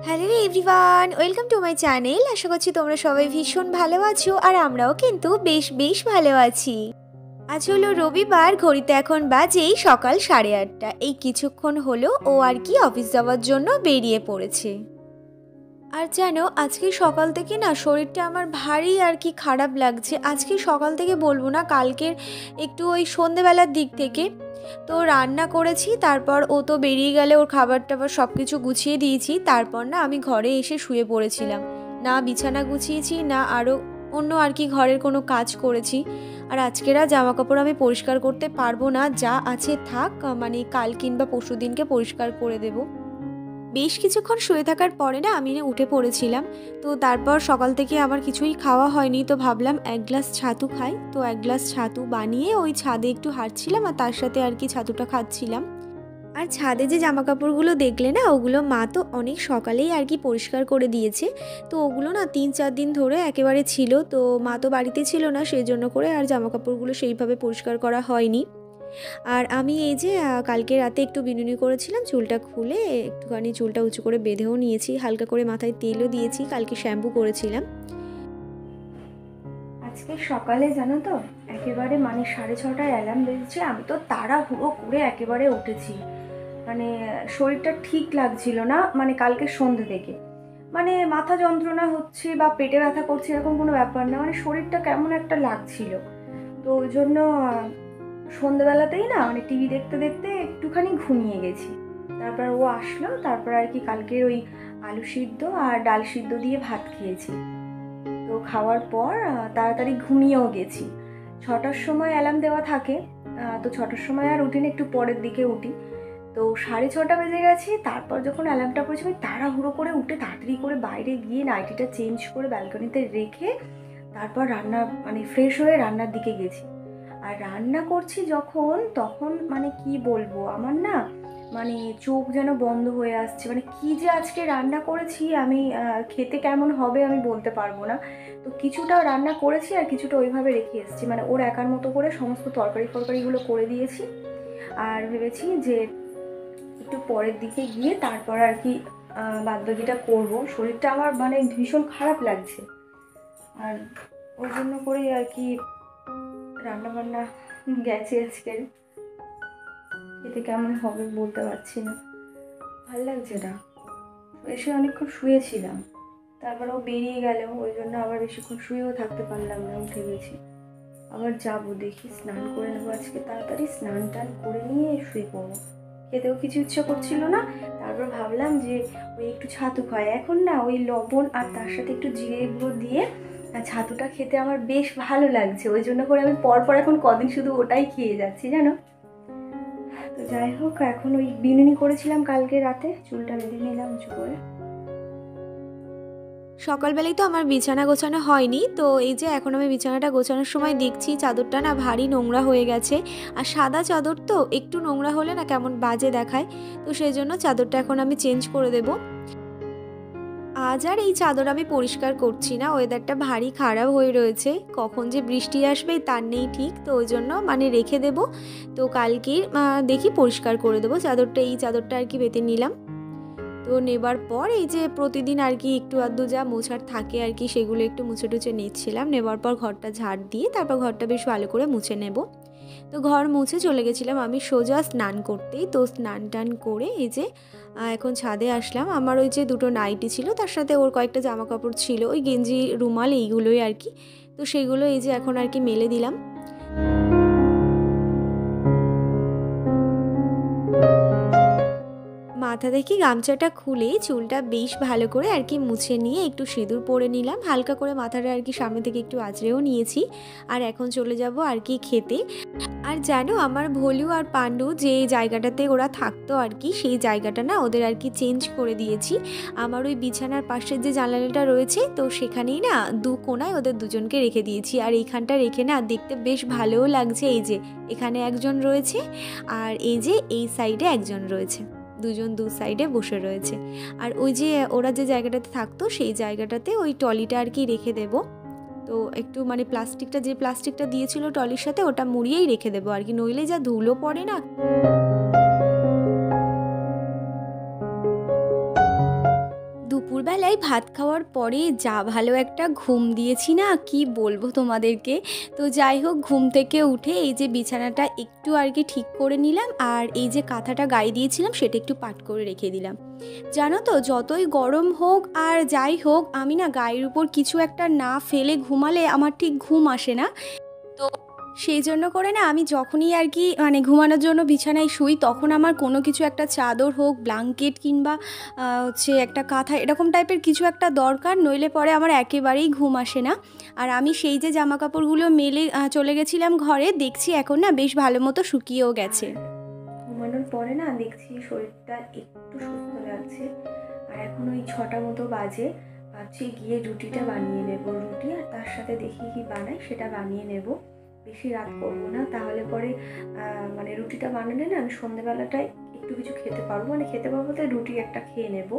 Hello everyone, welcome to my channel. আশা করছি তোমরা সবাই ভীষণ ভালো আছো আর আমরাও কিন্তু বেশ বেশ ভালো আছি। আজ হলো রবিবার, ঘড়িতে এখন বাজেই সকাল 8:30। এই কিছুক্ষণ হলো ও আর কি অফিস যাওয়ার জন্য বেরিয়ে পড়েছে। আর জানো, আজকে সকাল থেকে না শরীরটা আমার ভারী আর কি খারাপ লাগছে। আজকে সকাল থেকে বলবো না, কালকের একটু ওই সন্ধেবেলার দিক থেকে তো রান্না করেছি, তারপর ও তো বেরিয়ে গেলে ওর খাবার টাবার সব কিছু গুছিয়ে দিয়েছি। তারপর না আমি ঘরে এসে শুয়ে পড়েছিলাম, না বিছানা গুছিয়েছি না আরও অন্য আর কি ঘরের কোনো কাজ করেছি। আর আজকের আর জামা কাপড় আমি পরিষ্কার করতে পারবো না, যা আছে থাক, মানে কাল কিংবা পরশু দিনকে পরিষ্কার করে দেবো। বেশ কিছুক্ষণ শুয়ে থাকার পরে না আমি উঠে পড়েছিলাম। তো তারপর সকাল থেকে আমার কিছুই খাওয়া হয়নি, তো ভাবলাম এক গ্লাস ছাতু খাই। তো এক গ্লাস ছাতু বানিয়ে ওই ছাদে একটু হাঁটছিলাম আর তার সাথে আর কি ছাতুটা খাচ্ছিলাম। আর ছাদে যে জামা কাপড়গুলো দেখলে না, ওগুলো মা তো অনেক সকালেই আর কি পরিষ্কার করে দিয়েছে। তো ওগুলো না 3-4 দিন ধরে একেবারে ছিল, তো মা তো বাড়িতে ছিল না, সেই জন্য করে আর জামা কাপড়গুলো সেইভাবে পরিষ্কার করা হয়নি। আর আমি এই যে কালকে রাতে একটু বিনুনি করেছিলাম, চুলটা খুলে একটুখানি চুলটা উঁচু করে বেঁধেও নিয়েছি, হালকা করে মাথায় তেলও দিয়েছি, কালকে শ্যাম্পু করেছিলাম। আজকে সকালে জানো তো, একেবারে মানে 6:30টায় অ্যালার্ম বেজেছে, আমি তো তাড়াহুড়ো করে একেবারে উঠেছি। মানে শরীরটা ঠিক লাগছিল না, মানে কালকে সন্ধ্যে থেকে মানে মাথা যন্ত্রণা হচ্ছে বা পেটে ব্যথা করছে এরকম কোনো ব্যাপার না, মানে শরীরটা কেমন একটা লাগছিল। তো ওই জন্য সন্ধ্যেবেলাতেই না মানে টিভি দেখতে দেখতে একটুখানি ঘুমিয়ে গেছি। তারপর ও আসলো, তারপর আর কি কালকের ওই আলু সিদ্ধ আর ডাল সিদ্ধ দিয়ে ভাত খেয়েছি। তো খাওয়ার পর তাড়াতাড়ি ঘুমিয়েও গেছি। 6টার সময় অ্যালার্ম দেওয়া থাকে, তো 6টার সময় আর উঠিনি, একটু পরের দিকে উঠি। তো 6:30 বেজে গেছে। তারপর যখন অ্যালার্মটা পড়েছে আমি তাড়াহুড়ো করে উঠে তাড়াতাড়ি করে বাইরে গিয়ে নাইটিটা চেঞ্জ করে ব্যালকনিতে রেখে তারপর রান্না মানে ফ্রেশ হয়ে রান্নার দিকে গেছি। আর রান্না করছি যখন, তখন মানে কি বলবো, আমার না মানে চোখ যেন বন্ধ হয়ে আসছে। মানে কি যে আজকে রান্না করেছি আমি, খেতে কেমন হবে আমি বলতে পারবো না। তো কিছুটা রান্না করেছি আর কিছুটা ওইভাবে রেখে এসেছি, মানে ওর একার মতো করে সমস্ত তরকারিগুলো করে দিয়েছি। আর ভেবেছি যে একটু পরের দিকে গিয়ে তারপর আর কি বাদবাকিটা করবো। শরীরটা আমার মানে ভীষণ খারাপ লাগছে, আর ওই জন্য করেই আর কি রান্নাবান্না গেছে আজকের। খেতে কেমন হবে বলতে পারছি না, ভালো লাগছে না। এসে অনেকক্ষণ শুয়েছিলাম, তারপর ও বেরিয়ে গেল, ওই জন্য আবার বেশিক্ষণ শুয়েও থাকতে পারলাম না, উঠে গেছি। আবার যাবো, দেখি স্নান করে নেবো আজকে তাড়াতাড়ি, স্নান টান করে নিয়ে শুয়ে পড়বো। খেতেও কিছু ইচ্ছা করছিল না, তারপর ভাবলাম যে ওই একটু ছাতু খাই। এখন না ওই লবণ আর তার সাথে একটু জিরে গুঁড়ো দিয়ে ছাতুটা খেতে আমার বেশ ভালো লাগছে, ওই জন্য করে আমি পরপর এখন কদিন শুধু ওটাই খেয়ে যাচ্ছি জানো। তো যাই হোক, এখন ওই বিনুনি করেছিলাম কালকে রাতে, চুলটা বেঁধে নিলাম উঁচু করে। সকালবেলায় তো আমার বিছানা গোছানো হয়নি, তো এই যে এখন আমি বিছানাটা গোছানোর সময় দেখছি চাদরটা না ভারী নোংরা হয়ে গেছে। আর সাদা চাদর তো একটু নোংরা হলে না কেমন বাজে দেখায়, তো সেই জন্য চাদরটা এখন আমি চেঞ্জ করে দেব। আজ আর এই চাদর আমি পরিষ্কার করছি না, ওয়েদারটা ভারী খারাপ হয়ে রয়েছে, কখন যে বৃষ্টি আসবে তার নেই ঠিক, তো ওই জন্য মানে রেখে দেব। তো কালকে দেখি পরিষ্কার করে দেবো চাদরটা, এই চাদরটা আর কি পেতে নিলাম। তো নেবার পর এই যে প্রতিদিন আর কি একটু আধটু যা মোছার থাকে আর কি সেগুলো একটু মুছে টুছে নিচ্ছিলাম। নেবার পর ঘরটা ঝাড় দিয়ে তারপর ঘরটা বেশ ভালো করে মুছে নেব। তো ঘর মুছে চলে গেছিলাম আমি সোজা স্নান করতেই। তো স্নান টান করে এই যে এখন ছাদে আসলাম। আমার ওই যে দুটো নাইটি ছিল, তার সাথে ওর কয়েকটা জামা কাপড় ছিল, ওই গেঞ্জি রুমাল এইগুলোই আর কি। তো সেগুলো এই যে এখন আর কি মেলে দিলাম। মাথা থেকে গামছাটা খুলে চুলটা বেশ ভালো করে আর কি মুছে নিয়ে একটু সিঁদুর পরে নিলাম, হালকা করে মাথাটা আর কি সামনে থেকে একটু আঁচড়েও নিয়েছি। আর এখন চলে যাব আর কি খেতে। আর জানো, আমার ভোলু আর পাণ্ডু যে জায়গাটাতে ওরা থাকতো আর কি, সেই জায়গাটা না ওদের আর কি চেঞ্জ করে দিয়েছি। আমার ওই বিছানার পাশের যে জানালাটা রয়েছে, তো সেখানেই না দু কোণায় ওদের দুজনকে রেখে দিয়েছি। আর এইখানটা রেখে না দেখতে বেশ ভালোও লাগছে, এই যে এখানে একজন রয়েছে আর এই যে এই সাইডে একজন রয়েছে, দুজন দু সাইডে বসে রয়েছে। আর ওই যে ওরা যে জায়গাটাতে থাকতো সেই জায়গাটাতে ওই টলিটা আর কি রেখে দেবো। তো একটু মানে প্লাস্টিকটা দিয়েছিল টলির সাথে, ওটা মুড়িয়েই রেখে দেবো আর কি, নইলে যা ধুলো পড়ে না। দুপুরবেলায় ভাত খাওয়ার পরে যা ভালো একটা ঘুম দিয়েছি না, কি বলবো তোমাদেরকে। তো যাই হোক, ঘুম থেকে উঠে এই যে বিছানাটা একটু আর কি ঠিক করে নিলাম, আর এই যে কাঁথাটা গায়ে দিয়েছিলাম সেটা একটু পাট করে রেখে দিলাম। জানো তো, যতই গরম হোক আর যাই হোক, আমি না গায়ের উপর কিছু একটা না ফেলে ঘুমালে আমার ঠিক ঘুম আসে না। তো সেই জন্য করে না, আমি যখনই আর কি মানে ঘুমানোর জন্য বিছানায় শুই, তখন আমার কোনো কিছু একটা চাদর হোক, ব্ল্যাঙ্কেট কিংবা হচ্ছে একটা কাঁথা, এরকম টাইপের কিছু একটা দরকার, নইলে পরে আমার একেবারেই ঘুম আসে না। আর আমি সেই যে জামা কাপড়গুলো মেলে চলে গেছিলাম ঘরে, দেখছি এখন না বেশ ভালো মতো শুকিয়েও গেছে। ঘুমানোর পরে না দেখছি শরীরটা একটু সুস্থ লাগছে। আর এখন ওই 6টা মতো বাজে, ভাবছি গিয়ে রুটিটা বানিয়ে নেব। রুটি আর তার সাথে দেখি কি বানাই সেটা বানিয়ে নেব। বেশি রাত করবো না, তাহলে পরে মানে রুটিটা বানালে না আমি সন্ধ্যেবেলাটায় একটু কিছু খেতে পারবো, মানে খেতে পারবো তো রুটি একটা খেয়ে নেব।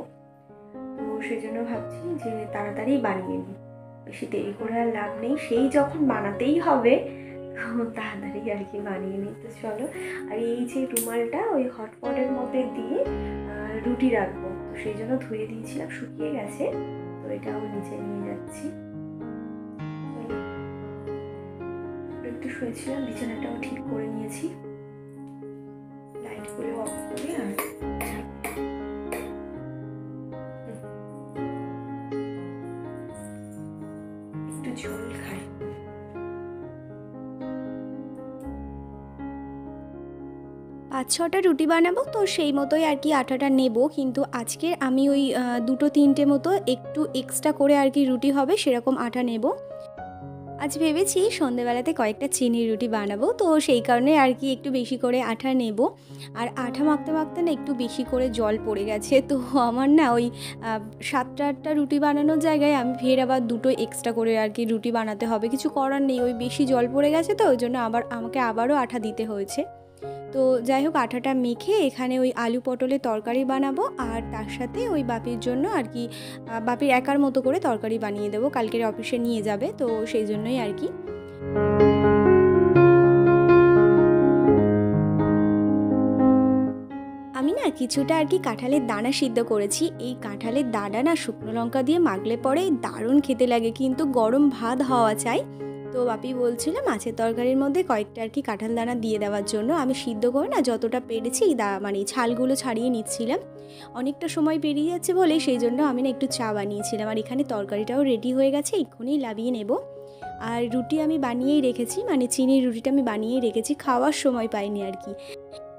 তো সেই জন্য ভাবছি যে তাড়াতাড়ি বানিয়ে নিই, বেশি দেরি করে আর লাভ নেই। সেই যখন বানাতেই হবে তাড়াতাড়ি আর কি বানিয়ে নিই। তো চলো, আর এই যে রুমালটা ওই হটপটের মধ্যে দিয়ে রুটি রাখবো, তো সেই জন্য ধুয়ে দিয়েছিলাম, শুকিয়ে গেছে। তো এটাও নিচে নিয়ে যাচ্ছি। একটু শুয়েছিলাম, বিছানাটাও ঠিক করে নিয়েছি, লাইটগুলো অফ করে। আর একটু ঝোল খাই। 5-6টা রুটি বানাবো, তো সেই মতোই আর কি আটাটা নেব। কিন্তু আজকে আমি ওই 2-3টে মতো একটু এক্সট্রা করে আর কি রুটি হবে সেরকম আটা নেব। আজ ভেবেছি সন্ধেবেলাতে কয়েকটা চিনির রুটি বানাবো, তো সেই কারণে আর কি একটু বেশি করে আটা নেব। আর আটা মাখতে মাখতে না একটু বেশি করে জল পড়ে গেছে, তো আমার না ওই 7-8টা রুটি বানানোর জায়গায় আমি ফের আবার 2টো এক্সট্রা করে আর কি রুটি বানাতে হবে। কিছু করার নেই, ওই বেশি জল পড়ে গেছে, তো ওই জন্য আমাকে আবারও আটা দিতে হয়েছে। তো যাই হোক, আটাটা মেখে এখানে ওই আলু পটলের তরকারি বানাবো, আর তার সাথে ওই বাপির জন্য আর কি বাপির একার মতো করে তরকারি বানিয়ে দেবো, কালকের অফিসে নিয়ে যাবে, তো সেই জন্যই আর কি। আমি না কিছুটা আর কি কাঁঠালের দানা সিদ্ধ করেছি। এই কাঁঠালের দানা না শুকনো লঙ্কা দিয়ে মাখলে পরে দারুণ খেতে লাগে, কিন্তু গরম ভাত হওয়া চাই। তো বাপি বলছিল মাছের তরকারির মধ্যে কয়েকটা আর কি কাঁঠাল দানা দিয়ে দেওয়ার জন্য। আমি সিদ্ধ করে না যতটা পেরেছি মানে ছালগুলো ছাড়িয়ে নিচ্ছিলাম। অনেকটা সময় পেরিয়ে যাচ্ছে বলে সেই জন্য আমি না একটু চা বানিয়েছিলাম। আর এখানে তরকারিটাও রেডি হয়ে গেছে, এক্ষুনি লাভিয়ে নেব। আর রুটি আমি বানিয়েই রেখেছি, মানে চিনির রুটিটা আমি বানিয়েই রেখেছি, খাওয়ার সময় পাইনি আর কি।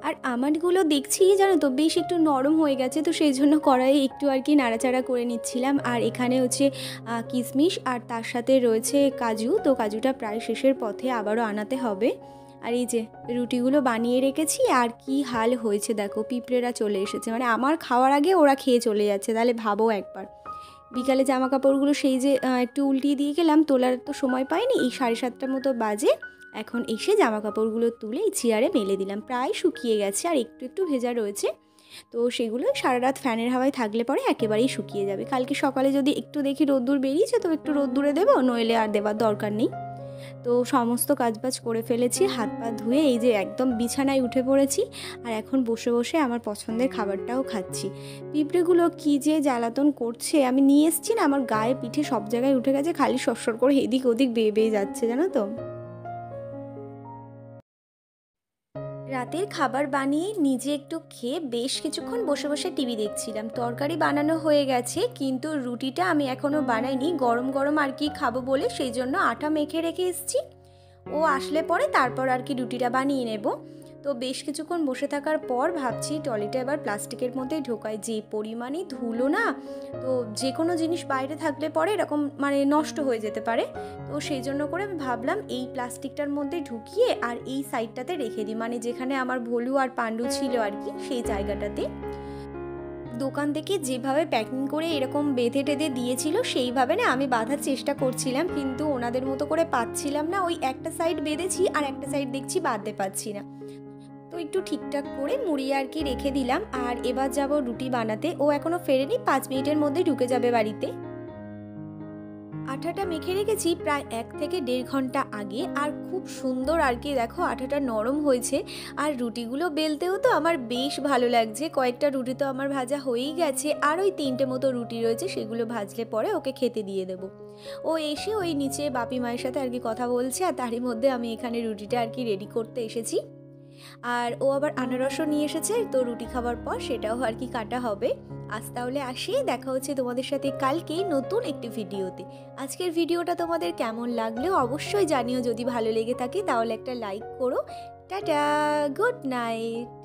আর আমারগুলো দেখছি জানো তো বেশ একটু নরম হয়ে গেছে, তো সেই জন্য কড়াইয়ে একটু আর কি নাড়াচাড়া করে নিচ্ছিলাম। আর এখানে হচ্ছে কিশমিশ আর তার সাথে রয়েছে কাজু, তো কাজুটা প্রায় শেষের পথে, আবারও আনাতে হবে। আর এই যে রুটিগুলো বানিয়ে রেখেছি, আর কি হাল হয়েছে দেখো, পিঁপড়েরা চলে এসেছে, মানে আমার খাওয়ার আগে ওরা খেয়ে চলে যাচ্ছে, তাহলে ভাবো একবার। বিকালে জামা কাপড়গুলো সেই যে একটু উল্টিয়ে দিয়ে গেলাম, তোলার তো সময় পাইনি, এই 7:30টার মতো বাজে। এখন এসে জামা কাপড়গুলো তুলে এই চেয়ারে মেলে দিলাম, প্রায় শুকিয়ে গেছে, আর একটু একটু ভেজা রয়েছে। তো সেগুলো সারা রাত ফ্যানের হাওয়ায় থাকলে পরে একেবারেই শুকিয়ে যাবে। কালকে সকালে যদি একটু দেখি রোদ্দুর বেরিয়েছে, তো একটু রোদ্দুরে দেবো, নইলে আর দেওয়ার দরকার নেই। তো সমস্ত কাজবাজ করে ফেলেছি, হাত পা ধুয়ে এই যে একদম বিছানায় উঠে পড়েছি। আর এখন বসে বসে আমার পছন্দের খাবারটাও খাচ্ছি। পিঁপড়েগুলো কি যে জ্বালাতন করছে, আমি নিয়ে এসেছি না, আমার গায়ে পিঠে সব জায়গায় উঠে গেছে, খালি সরসর করে এদিক ওদিক বেয়ে বেয়ে যাচ্ছে, জানো তো। রাতের খাবার বানিয়ে নিজে একটু খেয়ে বেশ কিছুক্ষণ বসে বসে টিভি দেখছিলাম। তরকারি বানানো হয়ে গেছে, কিন্তু রুটিটা আমি এখনও বানাইনি, গরম গরম আর কি খাবো বলে সেই জন্য আটা মেখে রেখে এসেছি। ও আসলে পরে তারপর আর কি রুটিটা বানিয়ে নেব। তো বেশ কিছুক্ষণ বসে থাকার পর ভাবছি ট্রলিটা এবার প্লাস্টিকের মধ্যে ঢোকায়, যে পরিমাণে ধুলো না, তো যে কোনো জিনিস বাইরে থাকলে পরে এরকম মানে নষ্ট হয়ে যেতে পারে। তো সেই জন্য করে আমি ভাবলাম এই প্লাস্টিকটার মধ্যে ঢুকিয়ে আর এই সাইডটাতে রেখে দিই, মানে যেখানে আমার ভলু আর পাণ্ডু ছিল আর কি সেই জায়গাটাতে। দোকান থেকে যেভাবে প্যাকিং করে এরকম বেঁধে টেঁধে দিয়েছিল সেইভাবে না আমি বাঁধার চেষ্টা করছিলাম, কিন্তু ওনাদের মতো করে পাচ্ছিলাম না। ওই একটা সাইড বেঁধেছি আর একটা সাইড দেখছি বাঁধতে পারছি না, তো একটু ঠিকঠাক করে মুড়িয়ে আর কি রেখে দিলাম। আর এবার যাব রুটি বানাতে, ও এখনও ফেরেনি, 5 মিনিটের মধ্যে ঢুকে যাবে বাড়িতে। আটাটা মেখে রেখেছি প্রায় 1 থেকে 1.5 ঘন্টা আগে, আর খুব সুন্দর আর কি দেখো আটাটা নরম হয়েছে। আর রুটিগুলো বেলতেও তো আমার বেশ ভালো লাগছে। কয়েকটা রুটি তো আমার ভাজা হয়েই গেছে, আর ওই 3টে মতো রুটি রয়েছে, সেগুলো ভাজলে পরে ওকে খেতে দিয়ে দেবো। ও এসে ওই নিচে বাপি মায়ের সাথে আর কি কথা বলছে, আর তারই মধ্যে আমি এখানে রুটিটা আর কি রেডি করতে এসেছি। আর ও আবার আনারসও নিয়ে এসেছে, তো রুটি খাওয়ার পর সেটাও আর কি কাটা হবে। আজ তাহলে আসি, দেখা হচ্ছে তোমাদের সাথে কালকেই নতুন একটি ভিডিওতে। আজকের ভিডিওটা তোমাদের কেমন লাগলো অবশ্যই জানিও, যদি ভালো লেগে থাকে তাহলে একটা লাইক করো। Tata, good night.